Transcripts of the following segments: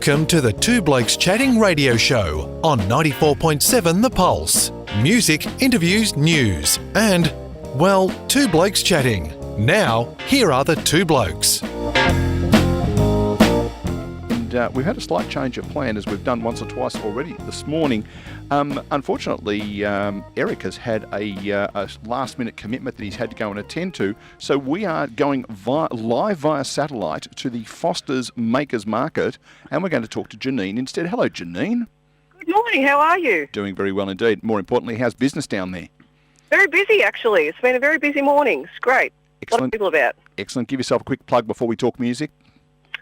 Welcome to the Two Blokes Chatting radio show on 94.7 The Pulse. Music, interviews, news, and, well, two blokes chatting. Now, here are the two blokes. And we've had a slight change of plan, as we've done once or twice already this morning. Unfortunately, Eric has had a last-minute commitment that he's had to go and attend to, so we are going live via satellite to the Foster's Makers Market, and we're going to talk to Janine instead. Hello, Janine. Good morning, how are you? Doing very well indeed. More importantly, how's business down there? Very busy, actually. It's been a very busy morning. It's great. Excellent. A lot of people about. Excellent. Give yourself a quick plug before we talk music.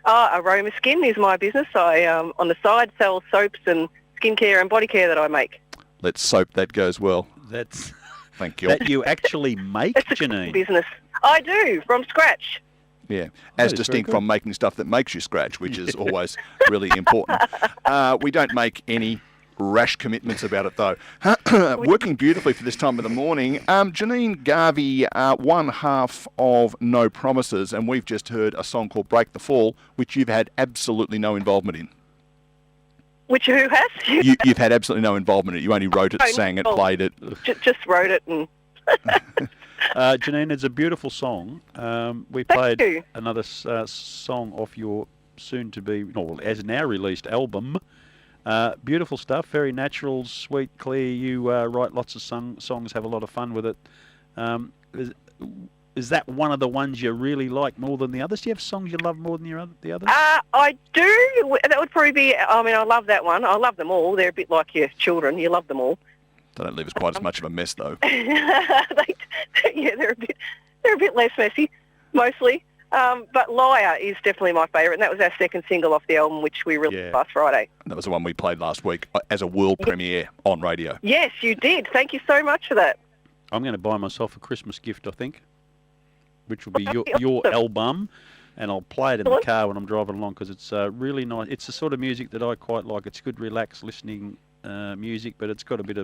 Aroma Skin is my business. I, on the side, sell soaps and skincare and body care that I make. Let's soap that goes well. That's Thank you. that you actually make, It's a Janine. business. I do, from scratch. Yeah, as is distinct very from making stuff that makes you scratch, which is always really important. We don't make any rash commitments about it, though. Working beautifully for this time of the morning. Janine Garvey, one half of No Promises, and we've just heard a song called Break the Fall, which you've had absolutely no involvement in. Which who has? You've had absolutely no involvement in it. You only wrote it, sang it, played it. Just wrote it and... Janine, it's a beautiful song. We Thank played you. another song off your soon-to-be, well, as now released album. Beautiful stuff, very natural, sweet, clear. You write lots of songs, have a lot of fun with it. Is that one of the ones you really like more than the others? Do you have songs you love more than the others? I do. That would probably be... I mean, I love that one. I love them all. They're a bit like your children. You love them all. They don't leave us quite as much of a mess, though. Yeah, they're a bit less messy, mostly. But Liar is definitely my favourite, and that was our second single off the album, which we released last Friday. And that was the one we played last week as a world premiere on radio. Yes, you did. Thank you so much for that. I'm going to buy myself a Christmas gift, I think, which will be your album, and I'll play it in the car when I'm driving along because it's really nice. It's the sort of music that I quite like. It's good, relaxed listening music, but it's got a bit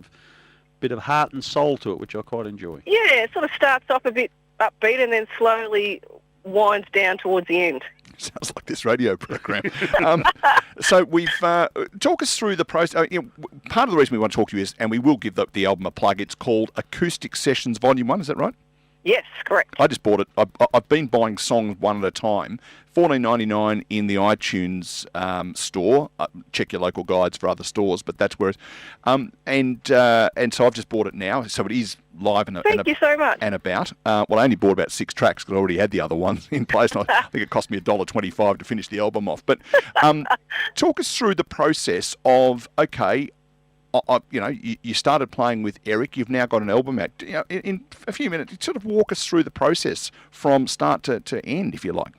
of heart and soul to it, which I quite enjoy. Yeah, it sort of starts off a bit upbeat and then slowly winds down towards the end. Sounds like this radio program. So we've talk us through the process. Part of the reason we want to talk to you is, and we will give the album a plug. It's called Acoustic Sessions Volume 1. Is that right? Yes, correct. I just bought it. I've been buying songs one at a time. $14.99 in the iTunes store. Check your local guides for other stores, but that's where it's... and so I've just bought it now. So it is live and Thank you so much. And about. Well, I only bought about 6 tracks because I already had the other ones in place. And I think it cost me $1.25 to finish the album off. But talk us through the process of, okay... you started playing with Eric. You've now got an album out. In a few minutes, sort of walk us through the process from start to end, if you like.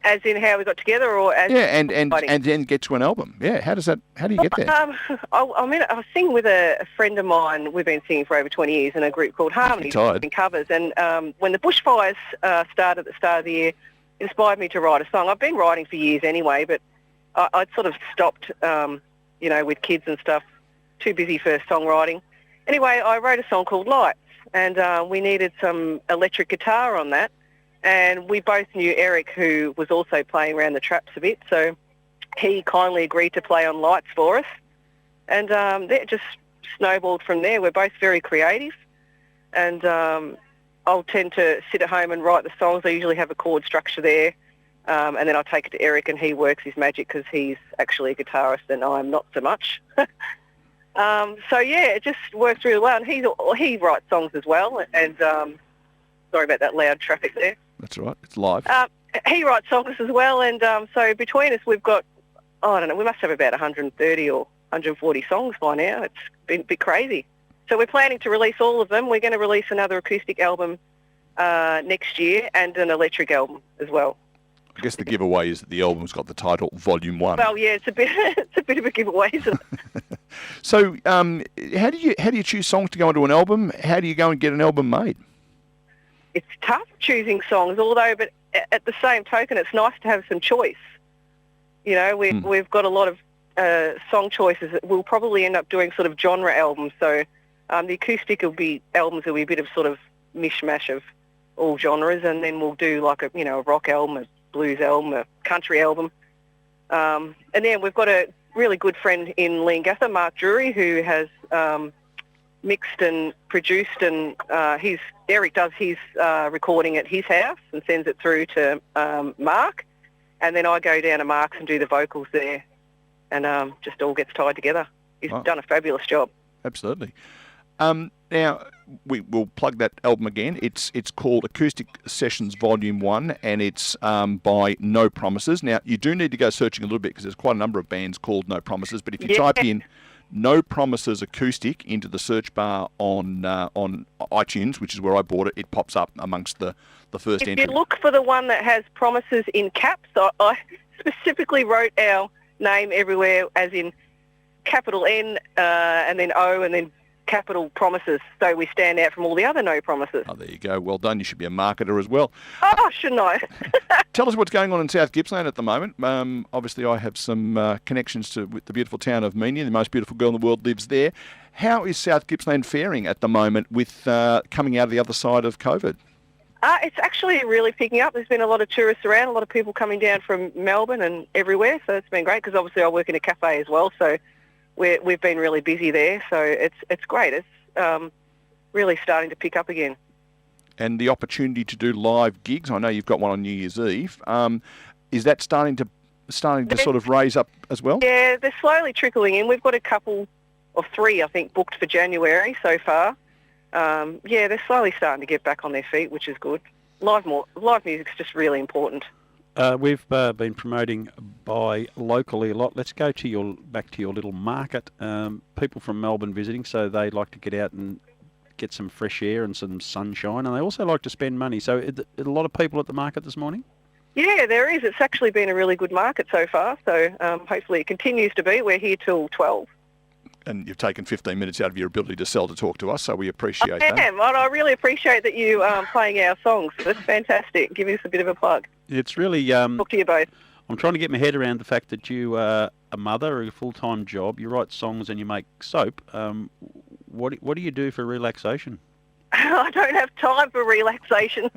As in how we got together, or as and then get to an album. Yeah, how do you get there? I sing with a friend of mine. We've been singing for over 20 years in a group called Harmony, doing covers. And when the bushfires started at the start of the year, it inspired me to write a song. I've been writing for years anyway, but I'd sort of stopped, with kids and stuff. Too busy for songwriting. Anyway, I wrote a song called Lights, and we needed some electric guitar on that. And we both knew Eric, who was also playing around the traps a bit, so he kindly agreed to play on Lights for us. And that just snowballed from there. We're both very creative, and I'll tend to sit at home and write the songs. I usually have a chord structure there, and then I'll take it to Eric, and he works his magic because he's actually a guitarist and I'm not so much. It just works really well. And he writes songs as well. And sorry about that loud traffic there. That's all right. It's live. He writes songs as well. And so between us, we've got, I don't know, we must have about 130 or 140 songs by now. It's been a bit crazy. So we're planning to release all of them. We're going to release another acoustic album next year and an electric album as well. I guess the giveaway is that the album's got the title Volume 1. Well, yeah, it's a bit of a giveaway, isn't it? So, how do you choose songs to go into an album? How do you go and get an album made? It's tough choosing songs, but at the same token, it's nice to have some choice. We've got a lot of song choices that we'll probably end up doing sort of genre albums. So, the acoustic albums will be a bit of sort of mishmash of all genres, and then we'll do like a rock album, a blues album, a country album. And then we've got a really good friend in Leongatha, Mark Drury, who has mixed and produced, and Eric does his recording at his house and sends it through to Mark, and then I go down to Mark's and do the vocals there, and just all gets tied together. He's done a fabulous job. Absolutely. Now, we'll plug that album again. It's called Acoustic Sessions Volume 1, and it's by No Promises. Now, you do need to go searching a little bit because there's quite a number of bands called No Promises, but if you type in No Promises Acoustic into the search bar on iTunes, which is where I bought it, it pops up amongst the first entry. If you look for the one that has Promises in caps, I specifically wrote our name everywhere as in capital N and then O and then capital Promises, so we stand out from all the other No Promises. Oh, there you go. Well done. You should be a marketer as well. Oh, shouldn't I? Tell us what's going on in South Gippsland at the moment. Obviously, I have some connections with the beautiful town of Meenia. The most beautiful girl in the world lives there. How is South Gippsland faring at the moment with coming out of the other side of COVID? It's actually really picking up. There's been a lot of tourists around, a lot of people coming down from Melbourne and everywhere, so it's been great because obviously I work in a cafe as well, so we've been really busy there, so it's great. It's really starting to pick up again. And the opportunity to do live gigs, I know you've got one on New Year's Eve. Is that starting to sort of raise up as well? Yeah, they're slowly trickling in. We've got a couple of 3, I think, booked for January so far. They're slowly starting to get back on their feet, which is good. Live music's just really important. We've been promoting by locally a lot. Let's go to back to your little market. People from Melbourne visiting, so they like to get out and get some fresh air and some sunshine, and they also like to spend money. So a lot of people at the market this morning? Yeah, there is. It's actually been a really good market so far, so hopefully it continues to be. We're here till 12. And you've taken 15 minutes out of your ability to sell to talk to us, so we appreciate that. And I really appreciate that you playing our songs. That's fantastic. Give us a bit of a plug. It's really... Talk to you both. I'm trying to get my head around the fact that you are a mother, a full-time job, you write songs and you make soap. What do you do for relaxation? I don't have time for relaxation.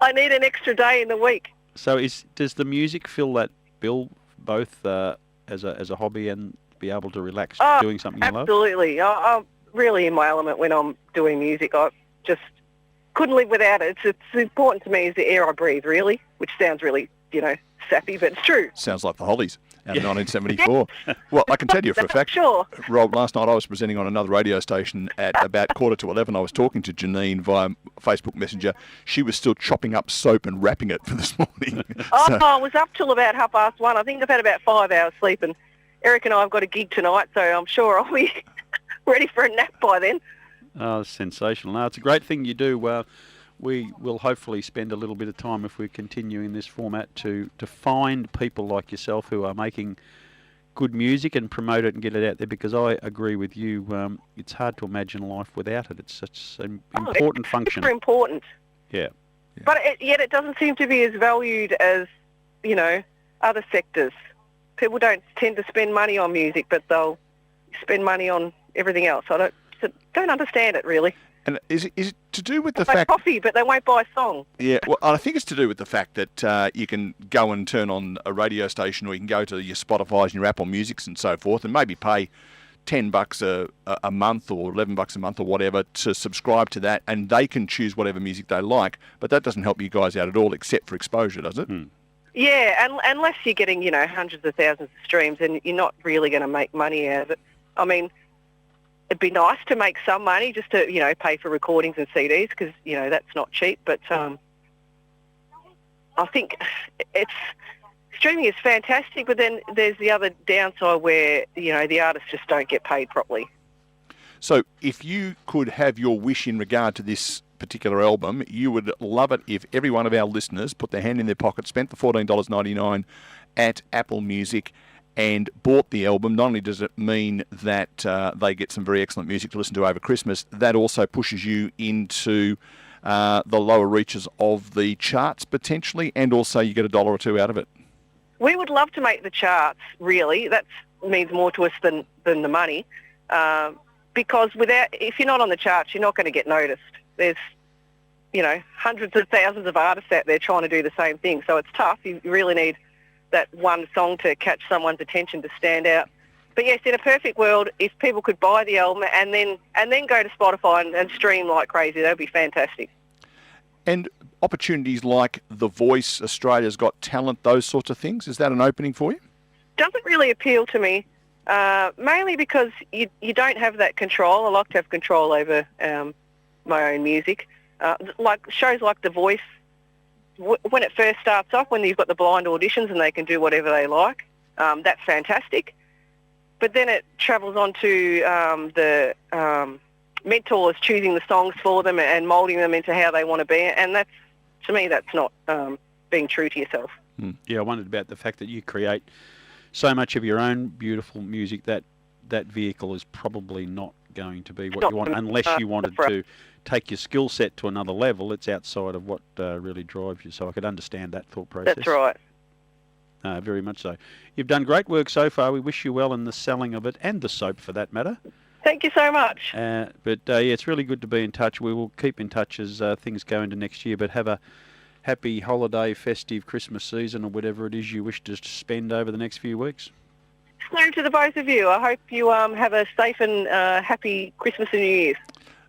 I need an extra day in the week. So does the music fill that bill both as a hobby and be able to relax doing something you love? Absolutely. I'm really in my element when I'm doing music. I just couldn't live without it. It's important to me as the air I breathe, really, which sounds really, sappy, but it's true. Sounds like the Hollies out of 1974. Well, I can tell you for a fact, sure. Rob, last night I was presenting on another radio station at about 11:15. I was talking to Janine via Facebook Messenger. She was still chopping up soap and wrapping it for this morning. I was up till about 1:30. I think I've had about 5 hours sleep, and Eric and I have got a gig tonight, so I'm sure I'll be ready for a nap by then. Oh, sensational. No, it's a great thing you do. We will hopefully spend a little bit of time, if we continue in this format, to find people like yourself who are making good music and promote it and get it out there, because I agree with you. It's hard to imagine life without it. It's such an important function. Super important. Yeah. But yet it doesn't seem to be as valued as, other sectors. People don't tend to spend money on music, but they'll spend money on everything else. I don't understand it, really. And is it to do with the fact... fact... coffee, but they won't buy a song. Yeah, well, I think it's to do with the fact that you can go and turn on a radio station, or you can go to your Spotify's and your Apple Musics and so forth, and maybe pay $10 a month or $11 a month or whatever to subscribe to that, and they can choose whatever music they like. But that doesn't help you guys out at all, except for exposure, does it? Yeah, and unless you're getting, hundreds of thousands of streams, and you're not really going to make money out of it. I mean, it'd be nice to make some money just to, pay for recordings and CDs, because, that's not cheap. But I think streaming is fantastic, but then there's the other downside where, the artists just don't get paid properly. So if you could have your wish in regard to this particular album, you would love it if every one of our listeners put their hand in their pocket, spent the $14.99 at Apple Music and bought the album. Not only does it mean that they get some very excellent music to listen to over Christmas, that also pushes you into the lower reaches of the charts potentially, and also you get $1 or $2 out of it. We would love to make the charts, really. That means more to us than the money, because if you're not on the charts, you're not going to get noticed. There's, hundreds of thousands of artists out there trying to do the same thing, so it's tough. You really need that one song to catch someone's attention, to stand out. But yes, in a perfect world, if people could buy the album and then go to Spotify and stream like crazy, that would be fantastic. And opportunities like The Voice, Australia's Got Talent, those sorts of things, is that an opening for you? Doesn't really appeal to me, mainly because you don't have that control. I like to have control over my own music. Like shows like The Voice, when it first starts off, when you've got the blind auditions and they can do whatever they like, that's fantastic. But then it travels on to the mentors choosing the songs for them and moulding them into how they want to be. And that's, to me, that's not being true to yourself. Yeah, I wondered about the fact that you create so much of your own beautiful music that vehicle is probably not going to be what you want unless you wanted to take your skill set to another level. It's outside of what really drives you. So I could understand that thought process. That's right. Very much so. You've done great work so far. We wish you well in the selling of it and the soap for that matter. Thank you so much. But yeah, it's really good to be in touch. We will keep in touch as things go into next year, but have a happy holiday, festive Christmas season or whatever it is you wish to spend over the next few weeks. Same to the both of you. I hope you have a safe and happy Christmas and New Year's.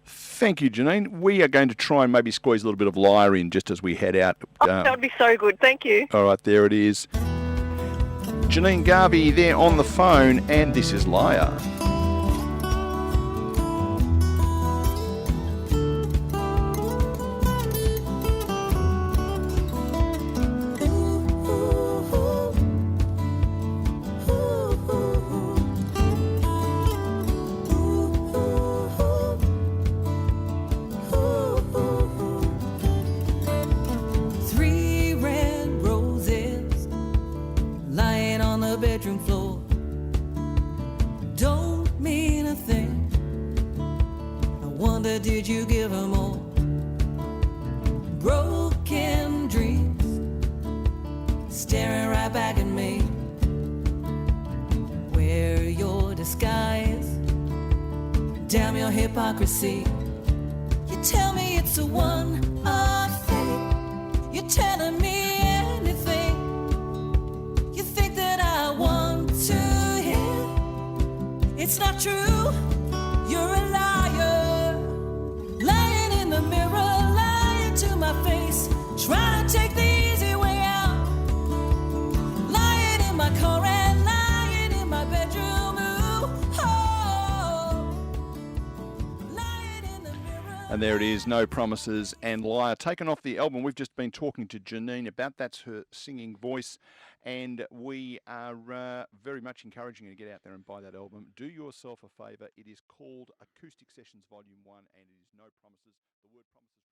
Thank you, Janine. We are going to try and maybe squeeze a little bit of Lyre in just as we head out. That would be so good. Thank you. All right, there it is. Janine Garvey there on the phone, and this is Lyre. Bedroom floor don't mean a thing. I wonder, did you give her more? Broken dreams staring right back at me. Wear your disguise, damn your hypocrisy. You tell me it's a one-off thing. You're telling me it's not true, you're a liar. Lying in the mirror, lying to my face, trying to take the easy way out. Lying in my car and lying in my bedroom. Ooh, oh. Lying in the mirror. And there it is, No Promises and Lyre, taken off the album. We've just been talking to Janine about that's her singing voice. And we are very much encouraging you to get out there and buy that album. Do yourself a favour. It is called Acoustic Sessions Volume 1 and it is No Promises. The word promises